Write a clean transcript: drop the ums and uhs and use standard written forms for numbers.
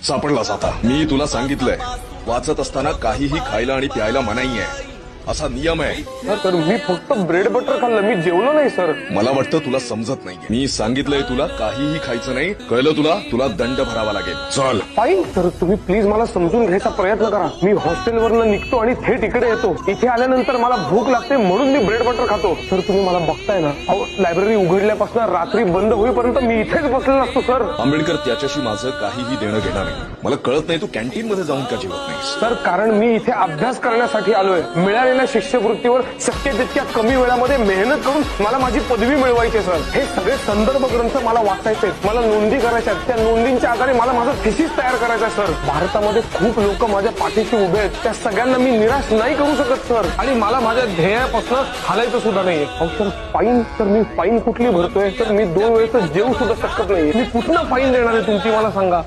सापडलास आता. मी तुला सांगितलंय, वाचत असताना काहीही खायला आणि प्यायला मनाई आहे, असा नियम आहे. सर मी फक्त ब्रेड बटर खाल्लं, मी जेवलो नाही सर. मला वाटतं तुला समजत नाहीये. मी सांगितलंय तुला काहीही खायचं नाही, कळलं तुला? तुला दंड भरावा लागेल. चल. फाईन सर, तुम्ही प्लीज मला समजून घ्यायचा प्रयत्न करा. मी हॉस्टेलवरनं निघतो आणि थेट इकडे येतो. इथे आल्यानंतर मला भूक लागते म्हणून मी ब्रेड बटर खातो. सर तुम्ही मला बघताय ना, लायब्ररी उघडल्यापासून रात्री बंद होईपर्यंत मी इथेच बसलेला असतो सर. आंबेडकर, त्याच्याशी माझं काहीही देणं घेणार नाही. मला कळत नाही तू कॅन्टीन मध्ये जाऊन का जेवत नाहीस? सर कारण मी इथे अभ्यास करण्यासाठी आलोय. मिळालेल्या शिष्यवृत्तीवर शक्य तितक्या कमी वेळामध्ये मेहनत करून मला माझी पदवी मिळवायची सर. हे सगळे संदर्भ ग्रंथ मला वाचायचे, मला नोंदी करायच्या, त्या नोंदींच्या आधारे मला माझं थिसिस तयार करायचं सर. भारतामध्ये खूप लोक माझ्या पाठीशी उभे आहेत, त्या सगळ्यांना मी निराश नाही करू शकत सर. आणि मला माझ्या ध्येयापासून हालायचं सुद्धा नाहीये. सर फाईन, तर मी फाईन कुठली भरतोय? तर मी 2 वेळेचं जेवू सुद्धा शकत नाहीये. मी कुठनं फाईन देणार आहे तुमची, मला सांगा.